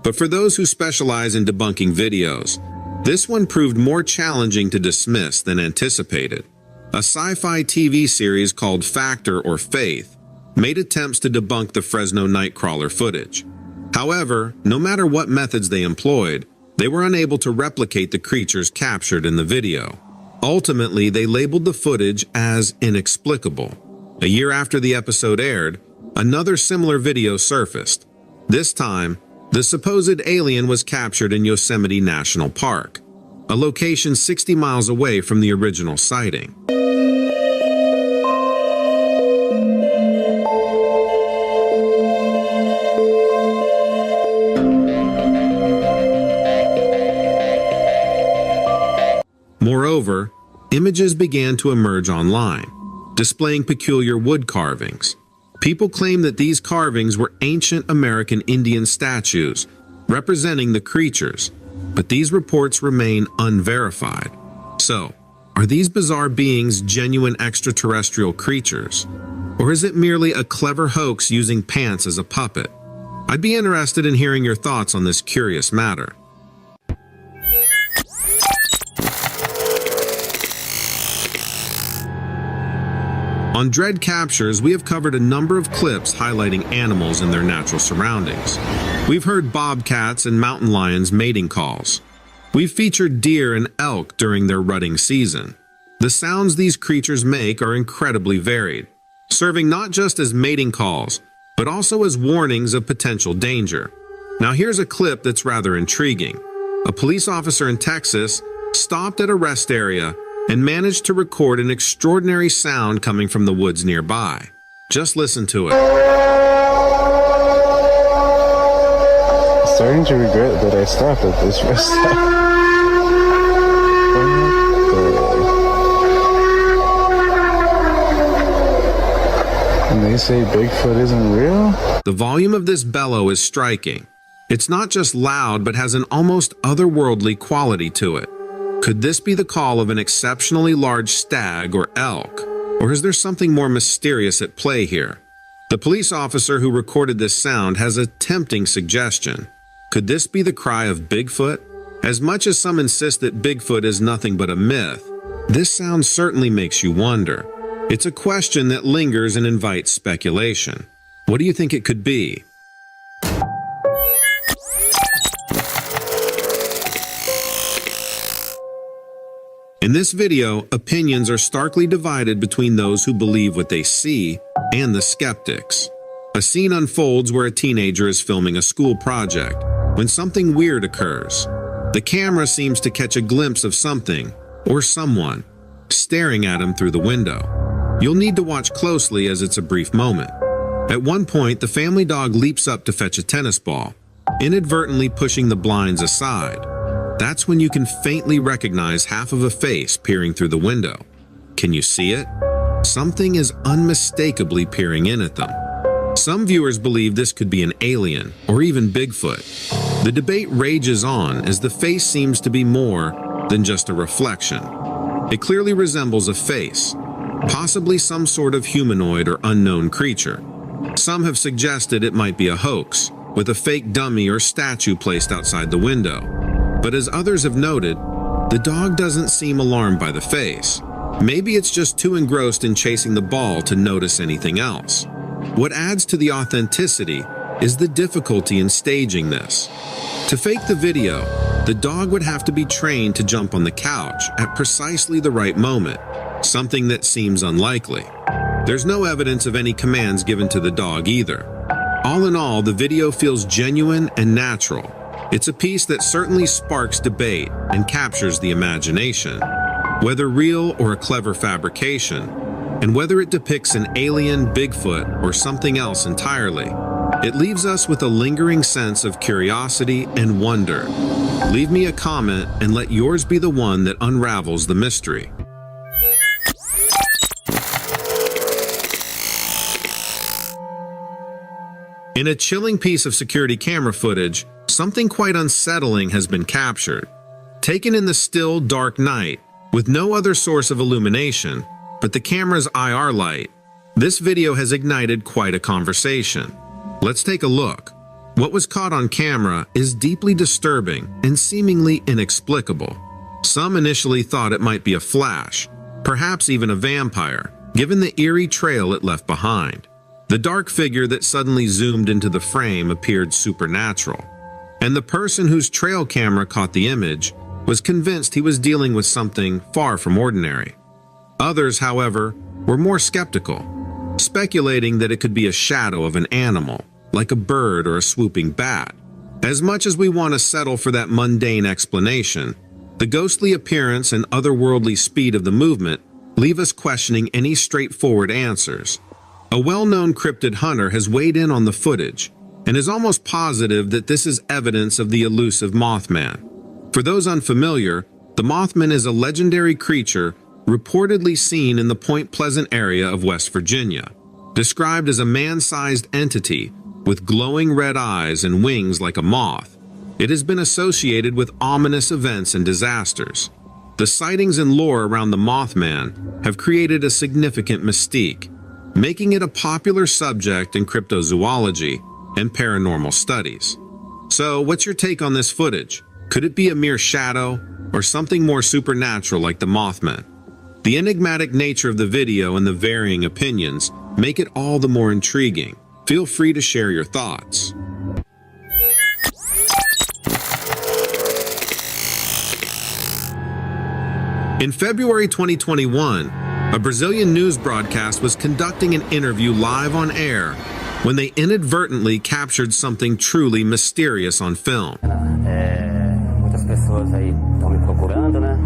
But for those who specialize in debunking videos, this one proved more challenging to dismiss than anticipated. A sci-fi TV series called Factor or Faith made attempts to debunk the Fresno Nightcrawler footage. However, no matter what methods they employed, they were unable to replicate the creatures captured in the video. Ultimately, they labeled the footage as inexplicable. A year after the episode aired, another similar video surfaced. This time, the supposed alien was captured in Yosemite National Park. a location 60 miles away from the original sighting. Moreover, images began to emerge online, displaying peculiar wood carvings. People claim that these carvings were ancient American Indian statues representing the creatures, but these reports remain unverified. So, are these bizarre beings genuine extraterrestrial creatures? Or is it merely a clever hoax using pants as a puppet? I'd be interested in hearing your thoughts on this curious matter. On Dread Captures, we have covered a number of clips highlighting animals in their natural surroundings. We've heard bobcats and mountain lions mating calls. We've featured deer and elk during their rutting season. The sounds these creatures make are incredibly varied, serving not just as mating calls, but also as warnings of potential danger. Now here's a clip that's rather intriguing. A police officer in Texas stopped at a rest area and managed to record an extraordinary sound coming from the woods nearby. Just listen to it.
Starting to regret that I stopped at this rest stop. And they say Bigfoot isn't real?
The volume of this bellow is striking. It's not just loud, but has an almost otherworldly quality to it. Could this be the call of an exceptionally large stag or elk? Or is there something more mysterious at play here? The police officer who recorded this sound has a tempting suggestion. Could this be the cry of Bigfoot? As much as some insist that Bigfoot is nothing but a myth, this sound certainly makes you wonder. It's a question that lingers and invites speculation. What do you think it could be? In this video, opinions are starkly divided between those who believe what they see and the skeptics. A scene unfolds where a teenager is filming a school project when something weird occurs. The camera seems to catch a glimpse of something or someone staring at him through the window. You'll need to watch closely as it's a brief moment. At one point, the family dog leaps up to fetch a tennis ball, inadvertently pushing the blinds aside. That's when you can faintly recognize half of a face peering through the window. Can you see it? Something is unmistakably peering in at them. Some viewers believe this could be an alien or even Bigfoot. The debate rages on as the face seems to be more than just a reflection. It clearly resembles a face, possibly some sort of humanoid or unknown creature. Some have suggested it might be a hoax, with a fake dummy or statue placed outside the window. But as others have noted, the dog doesn't seem alarmed by the face. Maybe it's just too engrossed in chasing the ball to notice anything else. What adds to the authenticity is the difficulty in staging this. To fake the video, the dog would have to be trained to jump on the couch at precisely the right moment, something that seems unlikely. There's no evidence of any commands given to the dog either. All in all, the video feels genuine and natural. It's a piece that certainly sparks debate and captures the imagination. Whether real or a clever fabrication, and whether it depicts an alien, Bigfoot, or something else entirely, it leaves us with a lingering sense of curiosity and wonder. Leave me a comment and let yours be the one that unravels the mystery. In a chilling piece of security camera footage, something quite unsettling has been captured. Taken in the still, dark night, with no other source of illumination but the camera's IR light, this video has ignited quite a conversation. Let's take a look. What was caught on camera is deeply disturbing and seemingly inexplicable. Some initially thought it might be a flash, perhaps even a vampire, given the eerie trail it left behind. The dark figure that suddenly zoomed into the frame appeared supernatural, and the person whose trail camera caught the image was convinced he was dealing with something far from ordinary. Others, however, were more skeptical, speculating that it could be a shadow of an animal, like a bird or a swooping bat. As much as we want to settle for that mundane explanation, The ghostly appearance and otherworldly speed of the movement leave us questioning any straightforward answers. A well-known cryptid hunter has weighed in on the footage and is almost positive that this is evidence of the elusive Mothman. For those unfamiliar, the Mothman is a legendary creature reportedly seen in the Point Pleasant area of West Virginia. Described as a man-sized entity with glowing red eyes and wings like a moth, it has been associated with ominous events and disasters. The sightings and lore around the Mothman have created a significant mystique, making it a popular subject in cryptozoology and paranormal studies. So, what's your take on this footage? Could it be a mere shadow or something more supernatural like the Mothman? The enigmatic nature of the video and the varying opinions make it all the more intriguing. Feel free to share your thoughts. In February 2021, a Brazilian news broadcast was conducting an interview live on air when they inadvertently captured something truly mysterious on film.
Muitas pessoas aí estão me procurando, né?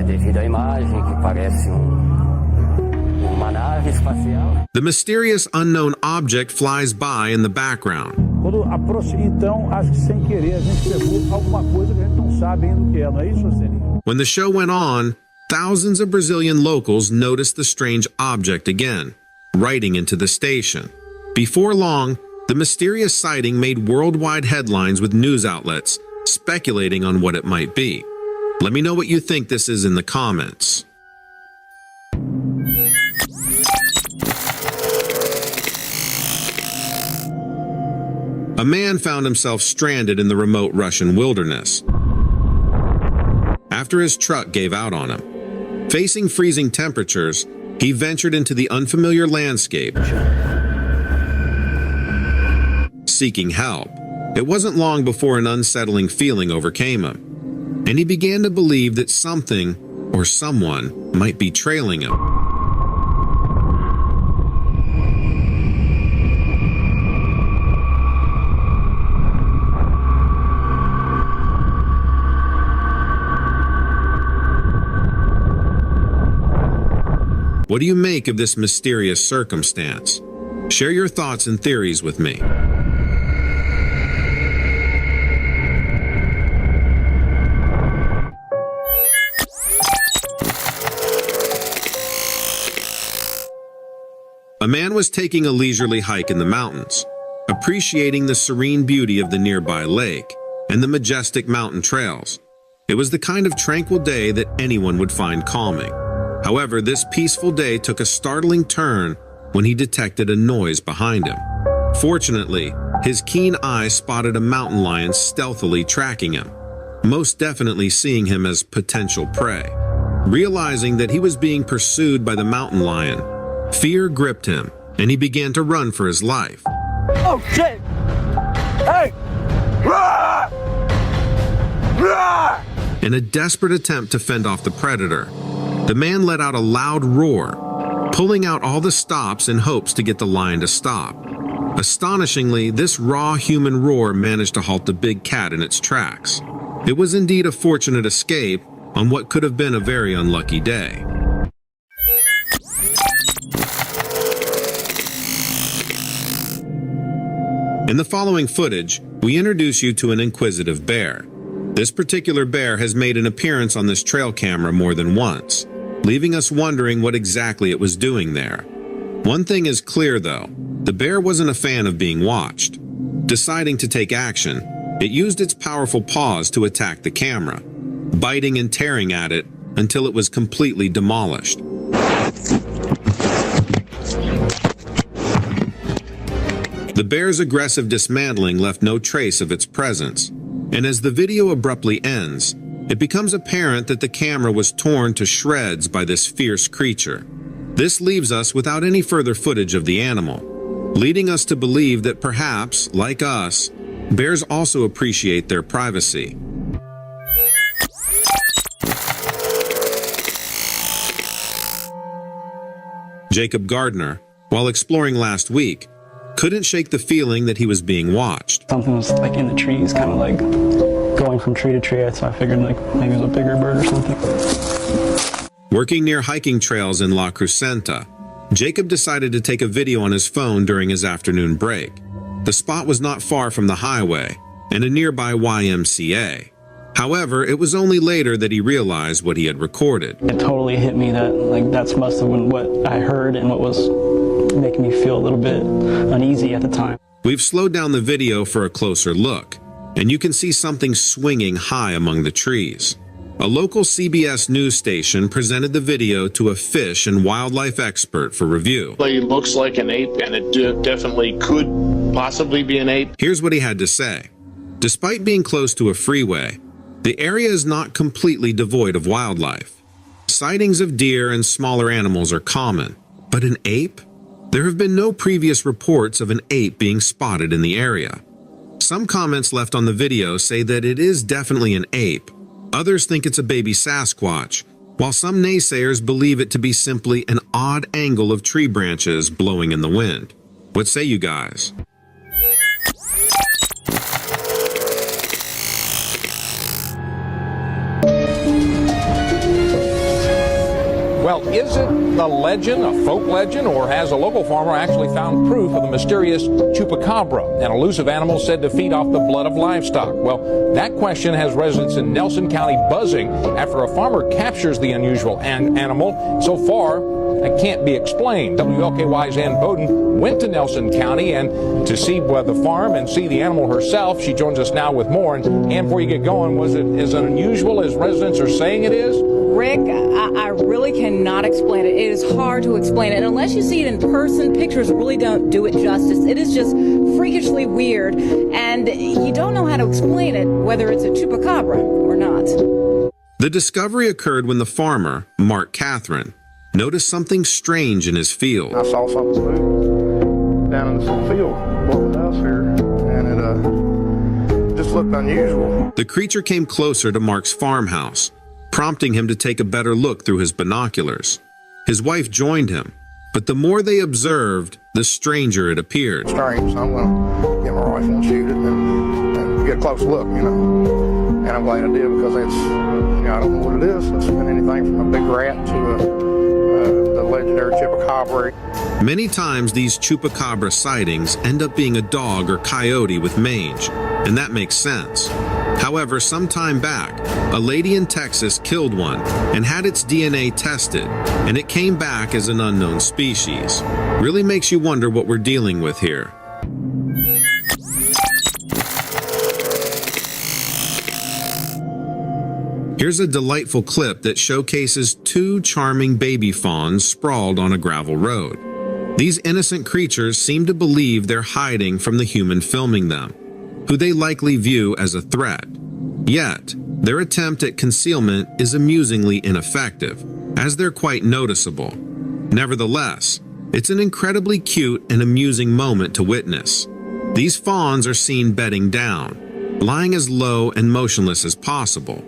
Devido à imagem que parece uma nave espacial.
The mysterious unknown object flies by in the background.
Então, acho que sem querer a gente pegou alguma coisa que a gente não sabe ainda o que é, não é isso, Roseli?
When the show went on, thousands of Brazilian locals noticed the strange object again, writing into the station. Before long, the mysterious sighting made worldwide headlines with news outlets speculating on what it might be. Let me know what you think this is in the comments. A man found himself stranded in the remote Russian wilderness after his truck gave out on him. Facing freezing temperatures, he ventured into the unfamiliar landscape, seeking help. It wasn't long before an unsettling feeling overcame him, and he began to believe that something or someone might be trailing him. What do you make of this mysterious circumstance? Share your thoughts and theories with me. A man was taking a leisurely hike in the mountains, appreciating the serene beauty of the nearby lake and the majestic mountain trails. It was the kind of tranquil day that anyone would find calming. However, this peaceful day took a startling turn when he detected a noise behind him. Fortunately, his keen eye spotted a mountain lion stealthily tracking him, most definitely seeing him as potential prey. Realizing that he was being pursued by the mountain lion, fear gripped him, and he began to run for his life.
Oh, shit! Hey! Rah! Rah!
In a desperate attempt to fend off the predator, the man let out a loud roar, pulling out all the stops in hopes to get the lion to stop. Astonishingly, this raw human roar managed to halt the big cat in its tracks. It was indeed a fortunate escape on what could have been a very unlucky day. In the following footage, we introduce you to an inquisitive bear. This particular bear has made an appearance on this trail camera more than once, leaving us wondering what exactly it was doing there. One thing is clear though, the bear wasn't a fan of being watched. Deciding to take action, it used its powerful paws to attack the camera, biting and tearing at it until it was completely demolished. The bear's aggressive dismantling left no trace of its presence, and as the video abruptly ends, it becomes apparent that the camera was torn to shreds by this fierce creature. This leaves us without any further footage of the animal, leading us to believe that perhaps, like us, bears also appreciate their privacy. Jacob Gardner, while exploring last week, couldn't shake the feeling that he was being watched.
Something was like in the trees, kind of like going from tree to tree, so I figured like maybe it was a bigger bird or something.
Working near hiking trails in La Crucenta, Jacob decided to take a video on his phone during his afternoon break. The spot was not far from the highway and a nearby YMCA. However, it was only later that he realized what he had recorded.
It totally hit me that like that's must have been what I heard and what was making me feel a little bit uneasy at the time.
We've slowed down the video for a closer look, and you can see something swinging high among the trees. A local CBS news station presented the video to a fish and wildlife expert for review.
It looks like an ape, and it definitely could possibly be an ape.
Here's what he had to say. Despite being close to a freeway, the area is not completely devoid of wildlife. Sightings of deer and smaller animals are common, but an ape? There have been no previous reports of an ape being spotted in the area. Some comments left on the video say that it is definitely an ape. Others think it's a baby Sasquatch, while some naysayers believe it to be simply an odd angle of tree branches blowing in the wind. What say you guys?
Well, is it a legend, a folk legend, or has a local farmer actually found proof of the mysterious chupacabra, an elusive animal said to feed off the blood of livestock? Well, that question has residents in Nelson County buzzing after a farmer captures the unusual animal. So far, that can't be explained. WLKY's Ann Bowden went to Nelson County and to see the farm and see the animal herself. She joins us now with more. And Ann, before you get going, was it as unusual as residents are saying it is?
Rick, I really cannot explain it. It is hard to explain it. And unless you see it in person, pictures really don't do it justice. It is just freakishly weird. And you don't know how to explain it, whether it's a chupacabra or not.
The discovery occurred when the farmer, Mark Catherine, noticed something strange in his field.
I saw something move down in this little field below the house here, and it just looked unusual.
The creature came closer to Mark's farmhouse, prompting him to take a better look through his binoculars. His wife joined him, but the more they observed, the stranger it appeared.
Strange, so I'm going to get my rifle and shoot it and get a close look, And I'm glad I did because it's, I don't know what it is. It's been anything from a big rat to the legendary chupacabra.
Many times these chupacabra sightings end up being a dog or coyote with mange, and that makes sense. However, some time back, a lady in Texas killed one and had its DNA tested, and it came back as an unknown species. Really makes you wonder what we're dealing with here. Here's a delightful clip that showcases two charming baby fawns sprawled on a gravel road. These innocent creatures seem to believe they're hiding from the human filming them, who they likely view as a threat. Yet, their attempt at concealment is amusingly ineffective, as they're quite noticeable. Nevertheless, it's an incredibly cute and amusing moment to witness. These fawns are seen bedding down, lying as low and motionless as possible.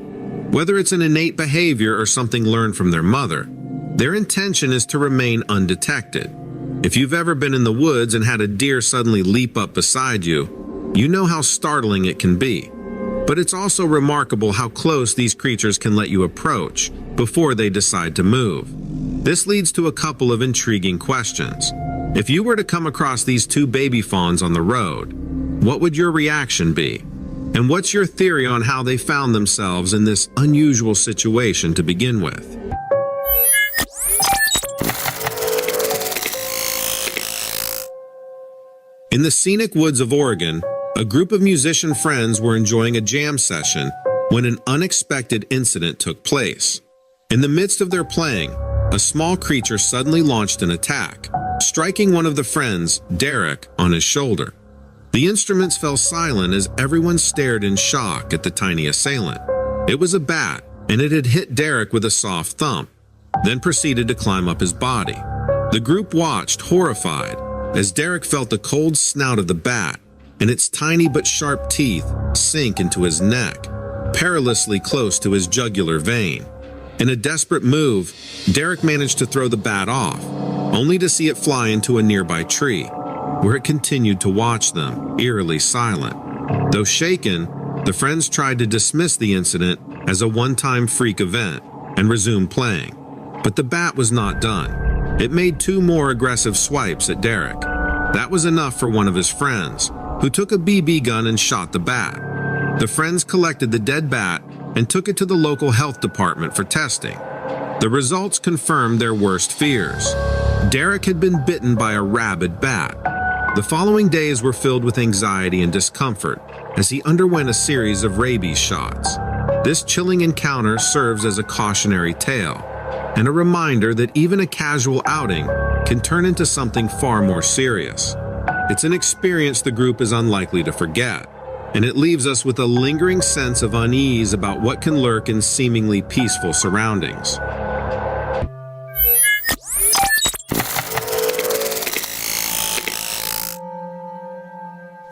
Whether it's an innate behavior or something learned from their mother, their intention is to remain undetected. If you've ever been in the woods and had a deer suddenly leap up beside you, you know how startling it can be. But it's also remarkable how close these creatures can let you approach before they decide to move. This leads to a couple of intriguing questions. If you were to come across these two baby fawns on the road, what would your reaction be? And what's your theory on how they found themselves in this unusual situation to begin with? In the scenic woods of Oregon, a group of musician friends were enjoying a jam session when an unexpected incident took place. In the midst of their playing, a small creature suddenly launched an attack, striking one of the friends, Derek, on his shoulder. The instruments fell silent as everyone stared in shock at the tiny assailant. It was a bat, and it had hit Derek with a soft thump, then proceeded to climb up his body. The group watched, horrified, as Derek felt the cold snout of the bat and its tiny but sharp teeth sink into his neck, perilously close to his jugular vein. In a desperate move, Derek managed to throw the bat off, only to see it fly into a nearby tree, where it continued to watch them, eerily silent. Though shaken, The friends tried to dismiss the incident as a one-time freak event and resumed playing, but the bat was not done. It made 2 more aggressive swipes at Derek. That was enough for one of his friends, who took a BB gun and shot the bat. The friends collected the dead bat and took it to the local health department for testing. The results confirmed their worst fears. Derek had been bitten by a rabid bat. The following days were filled with anxiety and discomfort as he underwent a series of rabies shots. This chilling encounter serves as a cautionary tale and a reminder that even a casual outing can turn into something far more serious. It's an experience the group is unlikely to forget, and it leaves us with a lingering sense of unease about what can lurk in seemingly peaceful surroundings.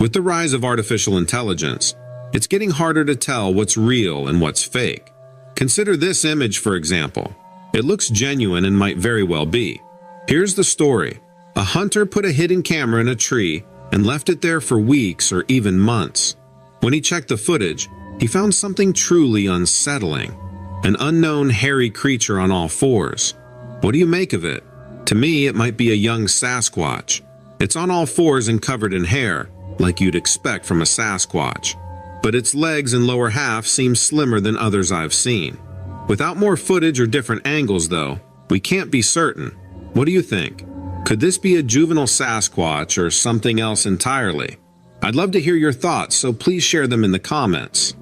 With the rise of artificial intelligence, it's getting harder to tell what's real and what's fake. Consider this image, for example. It looks genuine and might very well be. Here's the story. A hunter put a hidden camera in a tree and left it there for weeks or even months. When he checked the footage, he found something truly unsettling. An unknown hairy creature on all 4s. What do you make of it? To me, it might be a young Sasquatch. It's on all 4s and covered in hair, like you'd expect from a Sasquatch. But its legs and lower half seem slimmer than others I've seen. Without more footage or different angles, though, we can't be certain. What do you think? Could this be a juvenile Sasquatch or something else entirely? I'd love to hear your thoughts, so please share them in the comments.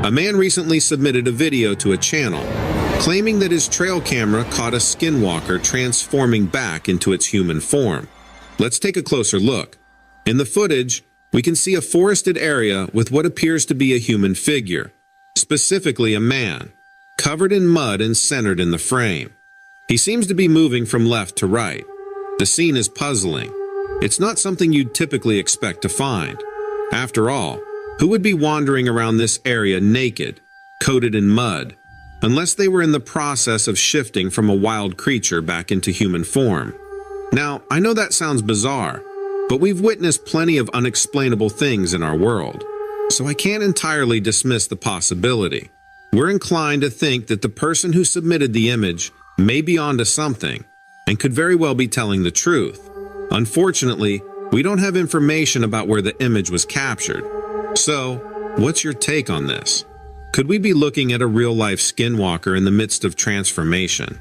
A man recently submitted a video to a channel claiming that his trail camera caught a skinwalker transforming back into its human form. Let's take a closer look. In the footage, we can see a forested area with what appears to be a human figure, specifically a man, covered in mud and centered in the frame. He seems to be moving from left to right. The scene is puzzling. It's not something you'd typically expect to find. After all, who would be wandering around this area naked, coated in mud, unless they were in the process of shifting from a wild creature back into human form? Now, I know that sounds bizarre, but we've witnessed plenty of unexplainable things in our world, so I can't entirely dismiss the possibility. We're inclined to think that the person who submitted the image may be onto something and could very well be telling the truth. Unfortunately, we don't have information about where the image was captured. So, what's your take on this? Could we be looking at a real-life skinwalker in the midst of transformation?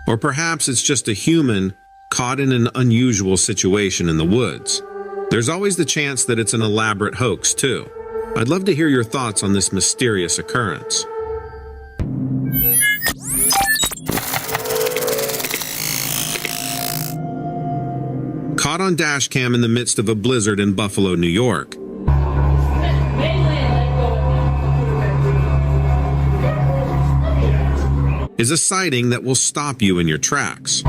Or perhaps it's just a human caught in an unusual situation in the woods. There's always the chance that it's an elaborate hoax, too. I'd love to hear your thoughts on this mysterious occurrence. Caught on dash cam in the midst of a blizzard in Buffalo, New York. Is a sighting that will stop you in your tracks.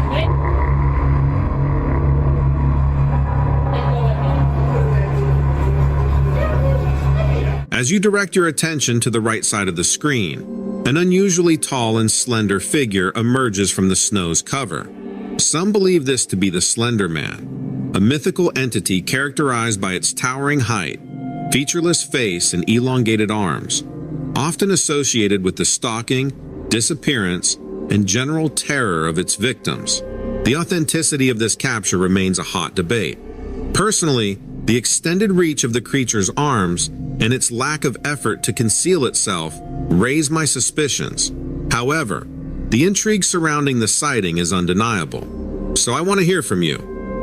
As you direct your attention to the right side of the screen, an unusually tall and slender figure emerges from the snow's cover. Some believe this to be the Slender Man, a mythical entity characterized by its towering height, featureless face, and elongated arms, often associated with the stalking, disappearance, and general terror of its victims. The authenticity of this capture remains a hot debate. Personally, the extended reach of the creature's arms and its lack of effort to conceal itself raise my suspicions. However, the intrigue surrounding the sighting is undeniable. So I want to hear from you.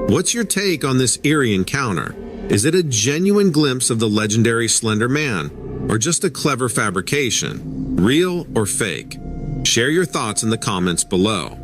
What's your take on this eerie encounter? Is it a genuine glimpse of the legendary Slender Man, or just a clever fabrication, real or fake? Share your thoughts in the comments below.